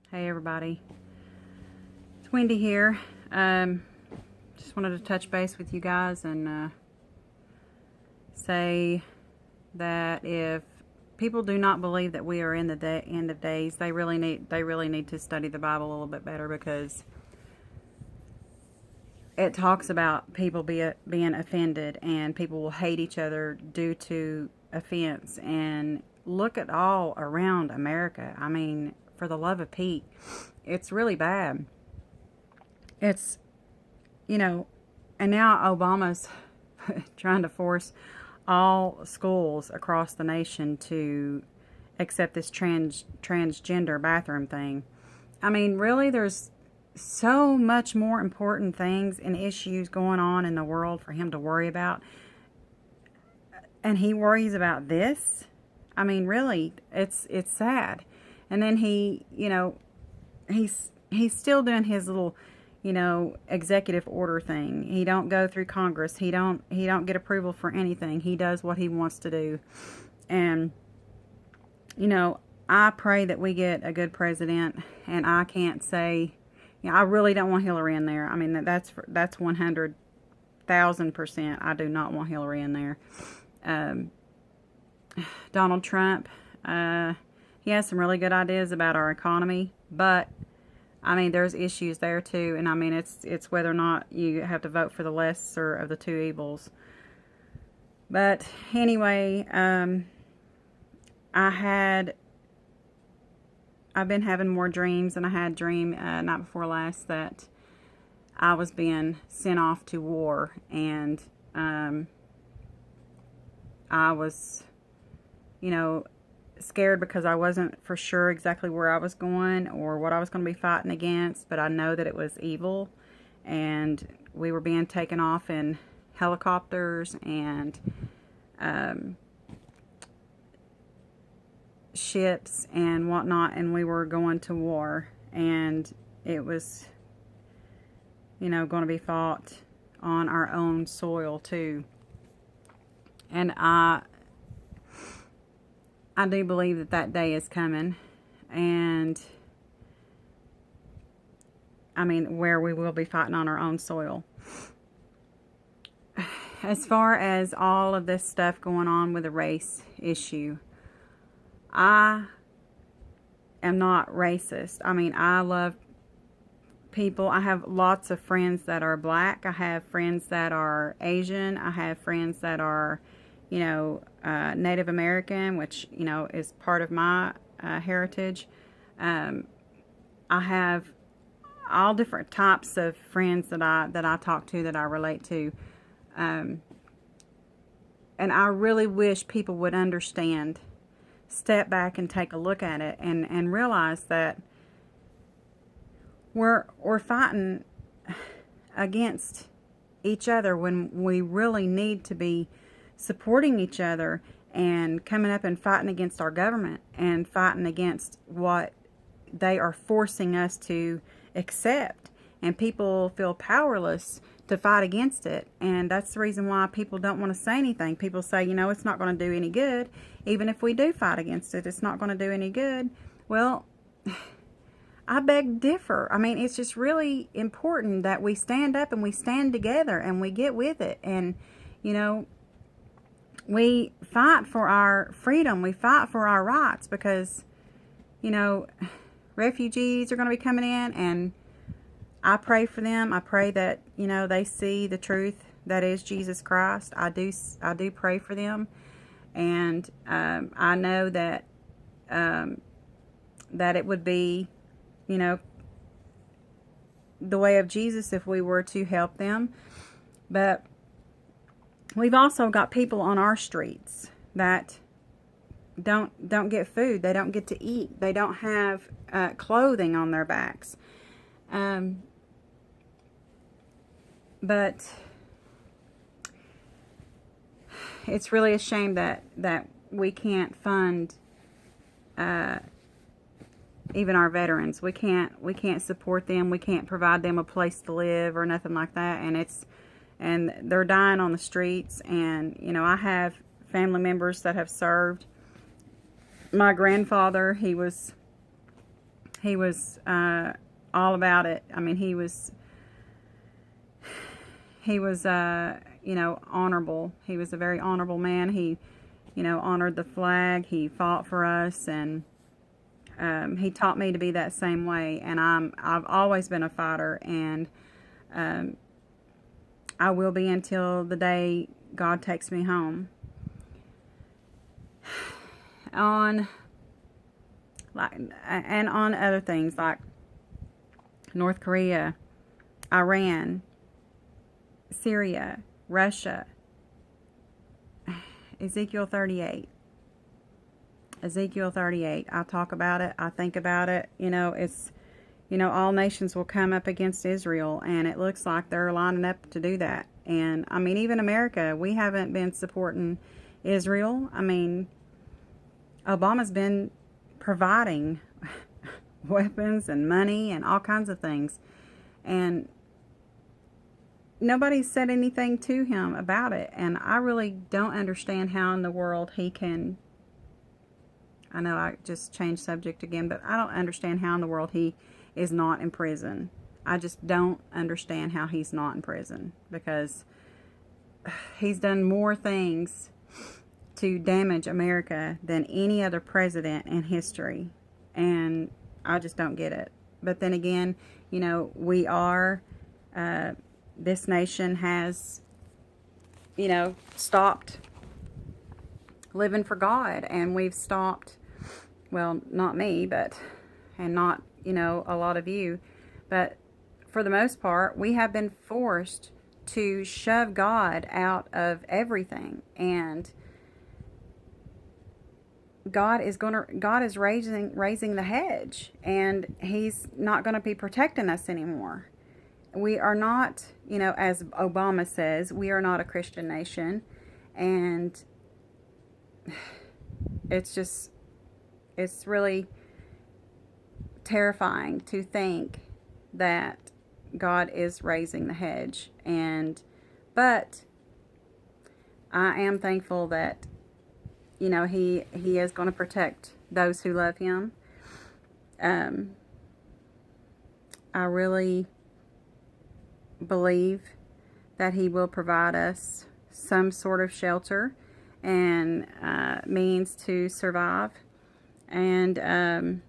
Hey everybody, it's Wendy here. Just wanted to touch base with you guys and say that if people do not believe that we are in the end of days, they really need to study the Bible a little bit better, because it talks about people being offended and people will hate each other due to offense. And look at all around America. I mean, for the love of Pete, it's really bad. It's, and now Obama's trying to force all schools across the nation to accept this transgender bathroom thing. I mean, really, there's so much more important things and issues going on in the world for him to worry about, and he worries about this. I mean, really, it's sad. And then he's still doing his little, executive order thing. He don't go through Congress. He don't get approval for anything. He does what he wants to do. And I pray that we get a good president, and I can't say, I really don't want Hillary in there. I mean, that's 100,000%. I do not want Hillary in there. Donald Trump, he has some really good ideas about our economy, but I mean, there's issues there too. And I mean, it's whether or not you have to vote for the lesser of the two evils. But anyway, I've been having more dreams, and I had a dream night before last that I was being sent off to war, and I was, scared because I wasn't for sure exactly where I was going or what I was going to be fighting against, but I know that it was evil, and we were being taken off in helicopters and ships and whatnot, and we were going to war, and it was, going to be fought on our own soil too. And I do believe that day is coming, and I mean, where we will be fighting on our own soil. As far as all of this stuff going on with the race issue, I am not racist. I mean, I love people. I have lots of friends that are black. I have friends that are Asian. I have friends that are, Native American, which, is part of my heritage. I have all different types of friends that I talk to, that I relate to. And I really wish people would understand, step back and take a look at it, and realize that we're fighting against each other when we really need to be supporting each other and coming up and fighting against our government and fighting against what they are forcing us to accept. And people feel powerless to fight against it, and that's the reason why people don't want to say anything. People say, it's not going to do any good. Even if we do fight against it, it's not going to do any good. Well, I beg to differ. I mean, it's just really important that we stand up and we stand together and we get with it. And, we fight for our freedom. We fight for our rights, because, refugees are going to be coming in, and I pray for them. I pray that, they see the truth that is Jesus Christ. I do pray for them. And I know that that it would be, the way of Jesus if we were to help them. But we've also got people on our streets that don't get food. They don't get to eat. They don't have clothing on their backs. But it's really a shame that we can't fund even our veterans. We can't support them. We can't provide them a place to live or nothing like that. And they're dying on the streets. And I have family members that have served. My grandfather, he was he was all about it. I mean, he was you know, honorable. He was a very honorable man. He, you know, honored the flag. He fought for us, and he taught me to be that same way. And I've always been a fighter, and I will be until the day God takes me home. On other things like North Korea, Iran, Syria, Russia, Ezekiel 38. Ezekiel 38. I talk about it. I think about it. You know, it's, you know, all nations will come up against Israel, and it looks like they're lining up to do that. And, I mean, even America, we haven't been supporting Israel. I mean, Obama's been providing weapons and money and all kinds of things. And nobody said anything to him about it. And I really don't understand how in the world he can... I know I just changed subject again, but I don't understand how in the world he is not in prison. I just don't understand how he's not in prison, because he's done more things to damage America than any other president in history. And I just don't get it. But then again, you know, we are, this nation has, you know, stopped living for God, and we've stopped, well, not me, but, and not, you know, a lot of you, but for the most part, we have been forced to shove God out of everything. And God is raising the hedge, and he's not going to be protecting us anymore. We are not, you know, as Obama says, we are not a Christian nation. And it's just, it's really terrifying to think that God is raising the hedge. But I am thankful that, you know, he is going to protect those who love him. I really believe that he will provide us some sort of shelter and means to survive. And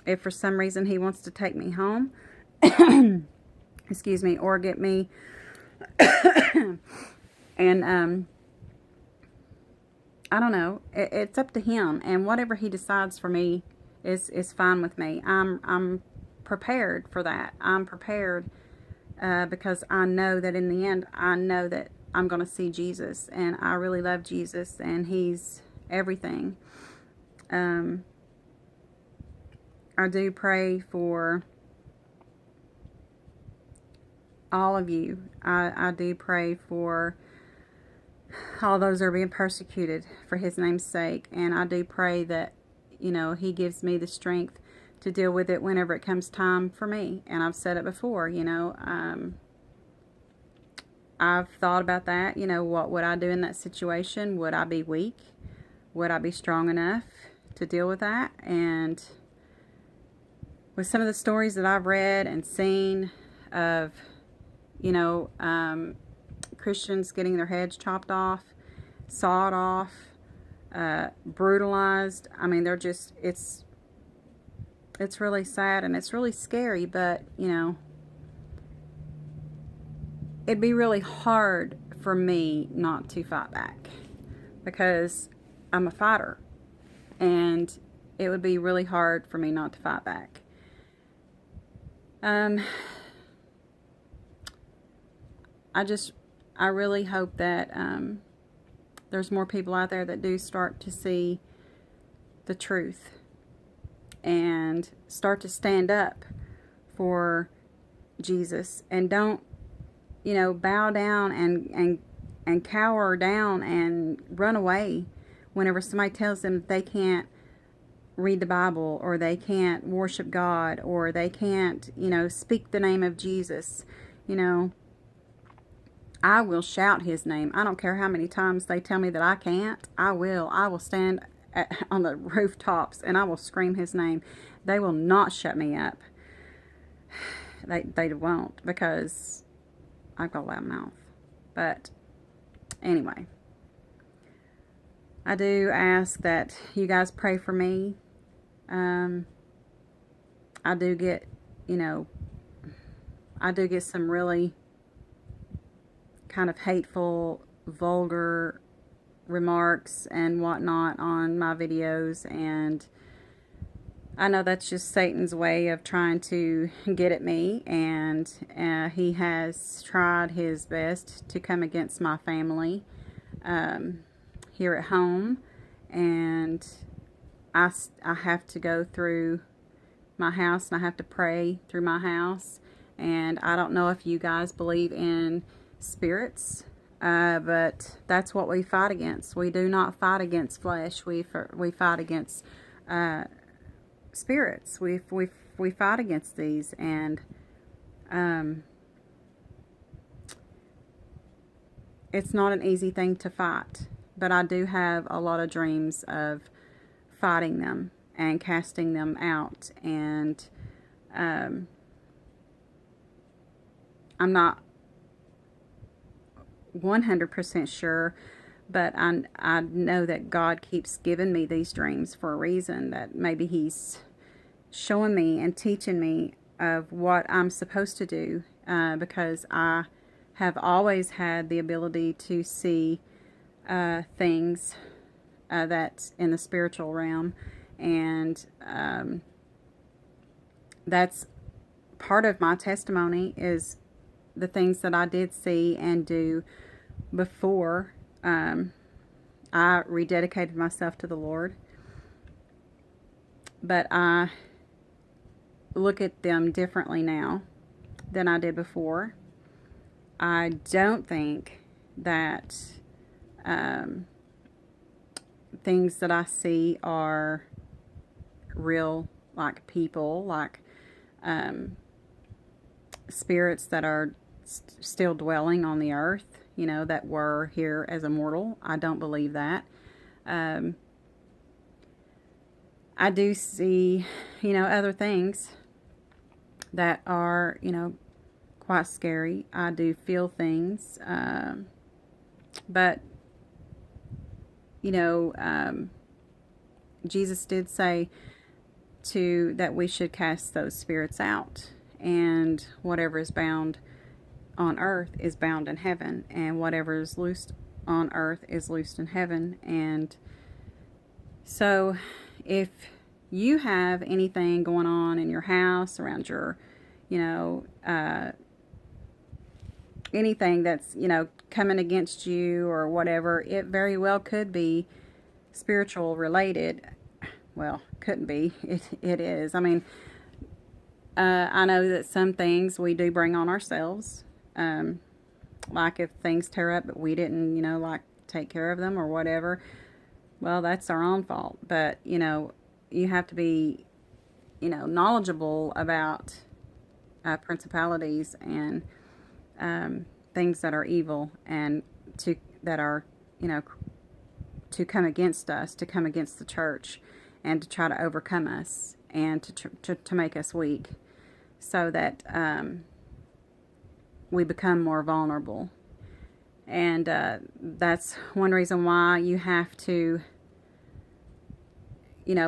if for some reason he wants to take me home, excuse me, or get me, and I don't know, it's up to him, and whatever he decides for me is fine with me. I'm prepared for that. I'm prepared because I know that in the end, I know that I'm going to see Jesus, and I really love Jesus, and he's everything. I do pray for all of you. I do pray for all those that are being persecuted for his name's sake, and I do pray that, you know, he gives me the strength to deal with it whenever it comes time for me. And I've said it before, you know, I've thought about that. You know, what would I do in that situation? Would I be weak? Would I be strong enough to deal with that? And with some of the stories that I've read and seen of, you know, Christians getting their heads chopped off, sawed off, brutalized. I mean, they're just, it's really sad, and it's really scary, but, you know, it'd be really hard for me not to fight back, because I'm a fighter, and it would be really hard for me not to fight back. I really hope that there's more people out there that do start to see the truth and start to stand up for Jesus, and don't, you know, bow down and cower down and run away whenever somebody tells them that they can't read the Bible, or they can't worship God, or they can't, you know, speak the name of Jesus. You know, I will shout his name. I don't care how many times they tell me that I can't. I will stand on the rooftops, and I will scream his name. They will not shut me up. They won't, because I've got a loud mouth. But anyway, I do ask that you guys pray for me. I do get, I do get some really kind of hateful, vulgar remarks and whatnot on my videos, and I know that's just Satan's way of trying to get at me, and he has tried his best to come against my family here at home, and I have to go through my house, and I have to pray through my house. And I don't know if you guys believe in spirits, but that's what we fight against. We do not fight against flesh. We fight against spirits. We fight against these, and it's not an easy thing to fight. But I do have a lot of dreams of fighting them and casting them out, and I'm not 100% sure, but I know that God keeps giving me these dreams for a reason, that maybe He's showing me and teaching me of what I'm supposed to do, because I have always had the ability to see things that's in the spiritual realm, and that's part of my testimony, is the things that I did see and do before I rededicated myself to the Lord. But I look at them differently now than I did before. I don't think that things that I see are real, like people, like spirits that are still dwelling on the earth, that were here as a mortal. I don't believe that. I do see, other things that are, quite scary. I do feel things, but, Jesus did say that we should cast those spirits out, and whatever is bound on earth is bound in heaven, and whatever is loosed on earth is loosed in heaven. And so if you have anything going on in your house, around your, anything that's, coming against you or whatever, it very well could be spiritual related. Well, couldn't be. It is. I mean, I know that some things we do bring on ourselves. Like if things tear up but we didn't, take care of them or whatever, well, that's our own fault. But, you have to be, knowledgeable about principalities and things that are evil, and that are, to come against us, to come against the church, and to try to overcome us, and to make us weak, so that we become more vulnerable. And that's one reason why you have to,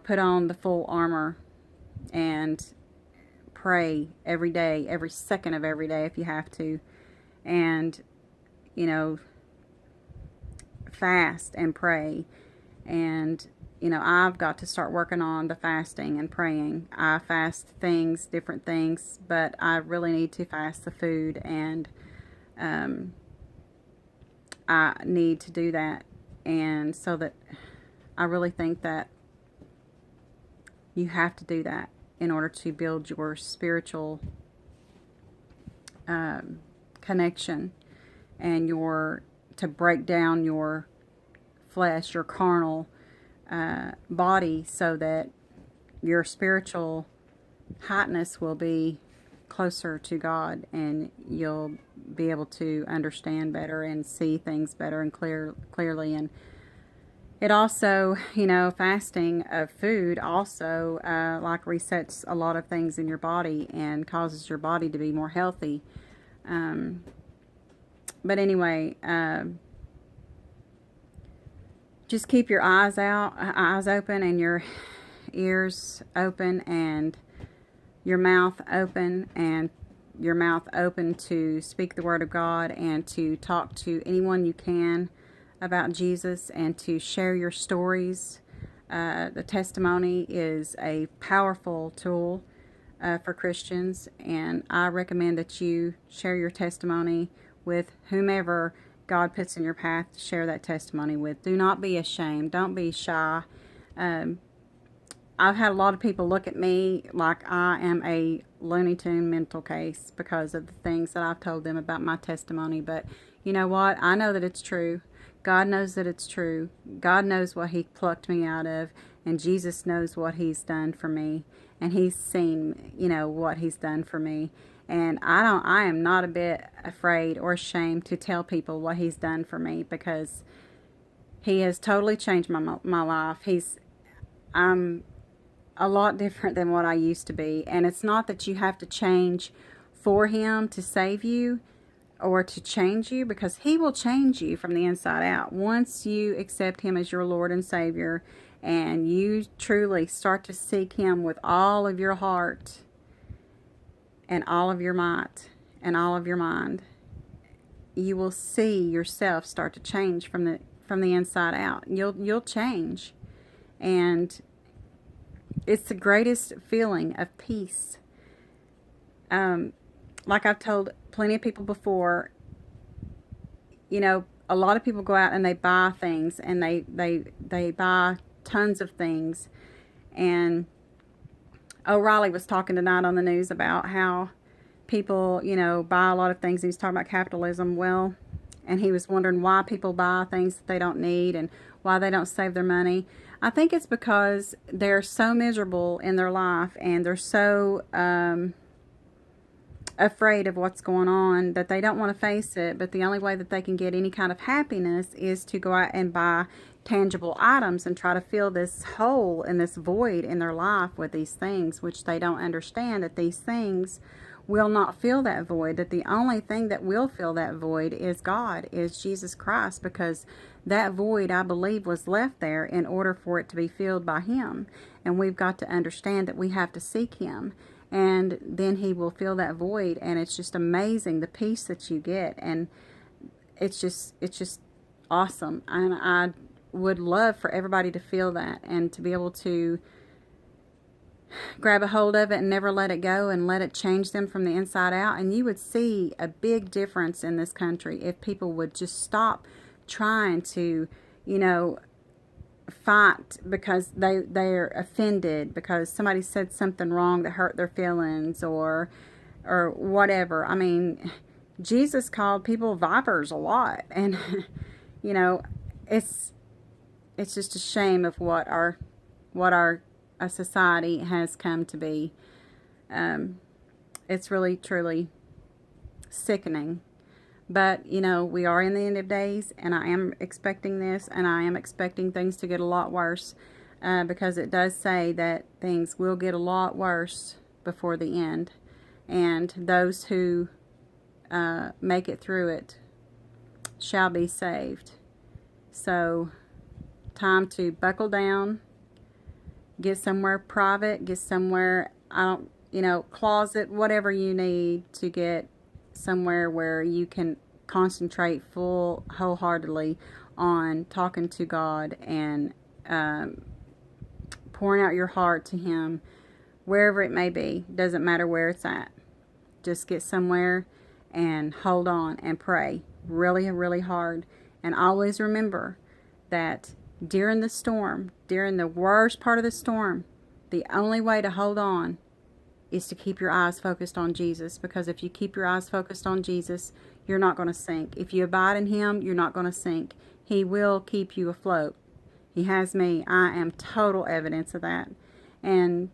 put on the full armor and pray every day, every second of every day if you have to, and, fast and pray. And, I've got to start working on the fasting and praying. I fast things, different things, but I really need to fast the food, and I need to do that. And so that I really think that you have to do that in order to build your spiritual connection, and to break down your flesh, your carnal body, so that your spiritual highness will be closer to God, and you'll be able to understand better and see things better and clearly. And It also, fasting of food also like resets a lot of things in your body and causes your body to be more healthy. But anyway, just keep your eyes open, and your ears open, and your mouth open, to speak the word of God and to talk to anyone you can about Jesus and to share your stories. The testimony is a powerful tool for Christians, and I recommend that you share your testimony with whomever God puts in your path to share that testimony with. Do not be ashamed. Don't be shy. I've had a lot of people look at me like I am a Looney Tune mental case because of the things that I've told them about my testimony. But you know what? I know that it's true. God knows that it's true. God knows what He plucked me out of, and Jesus knows what He's done for me, and He's seen, what He's done for me. And I am not a bit afraid or ashamed to tell people what He's done for me, because He has totally changed my life. I'm a lot different than what I used to be. And it's not that you have to change for Him to save you or to change you, because He will change you from the inside out. Once you accept Him as your Lord and Savior, and you truly start to seek Him with all of your heart and all of your might and all of your mind, you will see yourself start to change from the inside out. You'll change. And it's the greatest feeling of peace. Like I've told plenty of people before, a lot of people go out and they buy things, and they buy tons of things. And O'Reilly was talking tonight on the news about how people, buy a lot of things. He was talking about capitalism. Well, and he was wondering why people buy things that they don't need and why they don't save their money. I think it's because they're so miserable in their life, and they're so afraid of what's going on that they don't want to face it. But the only way that they can get any kind of happiness is to go out and buy tangible items and try to fill this hole and this void in their life with these things, which they don't understand that these things will not fill that void, that the only thing that will fill that void is God, is Jesus Christ, because that void, I believe, was left there in order for it to be filled by Him. And we've got to understand that we have to seek Him, and then He will fill that void. And it's just amazing the peace that you get, and it's just awesome. And I would love for everybody to feel that and to be able to grab a hold of it and never let it go and let it change them from the inside out. And you would see a big difference in this country if people would just stop trying to, fight because they're offended because somebody said something wrong that hurt their feelings or whatever. I mean, Jesus called people vipers a lot, and it's just a shame of what our society has come to be. It's really truly sickening. But, we are in the end of days, and I am expecting this, and I am expecting things to get a lot worse, because it does say that things will get a lot worse before the end, and those who make it through it shall be saved. So, time to buckle down, get somewhere private, get somewhere, closet, whatever you need to get somewhere where you can concentrate wholeheartedly on talking to God and pouring out your heart to Him, wherever it may be. Doesn't matter where it's at. Just get somewhere and hold on and pray really, really hard. And always remember that during the storm, during the worst part of the storm, the only way to hold on is to keep your eyes focused on Jesus. Because if you keep your eyes focused on Jesus, you're not going to sink. If you abide in Him, you're not going to sink. He will keep you afloat. He has me. I am total evidence of that. And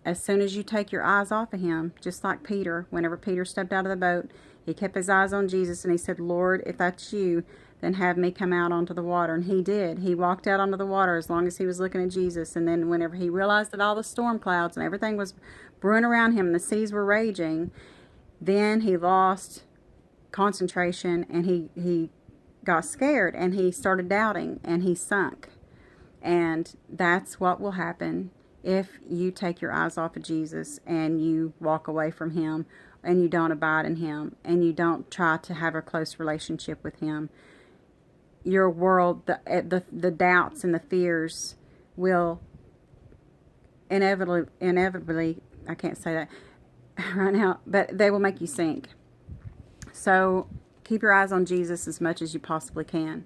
as soon as you take your eyes off of Him, just like Peter, whenever Peter stepped out of the boat, he kept his eyes on Jesus, and he said, Lord, if that's you, than have me come out onto the water. And he did. He walked out onto the water as long as he was looking at Jesus. And then whenever he realized that all the storm clouds and everything was brewing around him and the seas were raging, then he lost concentration, and he got scared, and he started doubting, and he sunk. And that's what will happen if you take your eyes off of Jesus and you walk away from him, and you don't abide in him, and you don't try to have a close relationship with him. Your world, the doubts and the fears will inevitably, I can't say that right now, but they will make you sink. So keep your eyes on Jesus as much as you possibly can.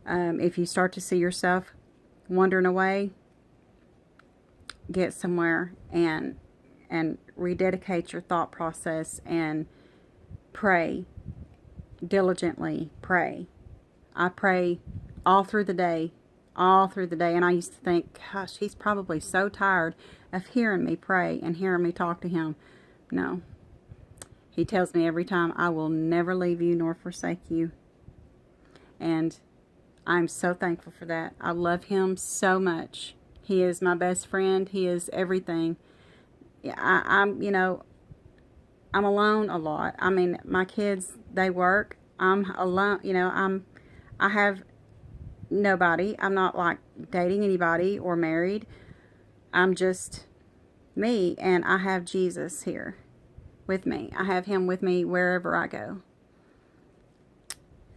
If you start to see yourself wandering away, get somewhere and rededicate your thought process and pray. Diligently pray. I pray all through the day. And I used to think, gosh, he's probably so tired of hearing me pray and hearing me talk to him. No. He tells me every time, I will never leave you nor forsake you. And I'm so thankful for that. I love him so much. He is my best friend. He is everything. I'm alone a lot. I mean, my kids, they work. I'm alone. I have nobody. I'm not like dating anybody or married. I'm just me, and I have Jesus here with me. I have him with me wherever I go.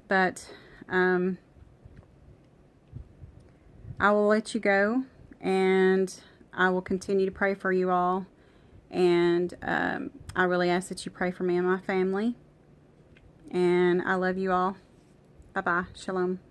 But I will let you go, and I will continue to pray for you all. And I really ask that you pray for me and my family. And I love you all. Bye-bye. Shalom.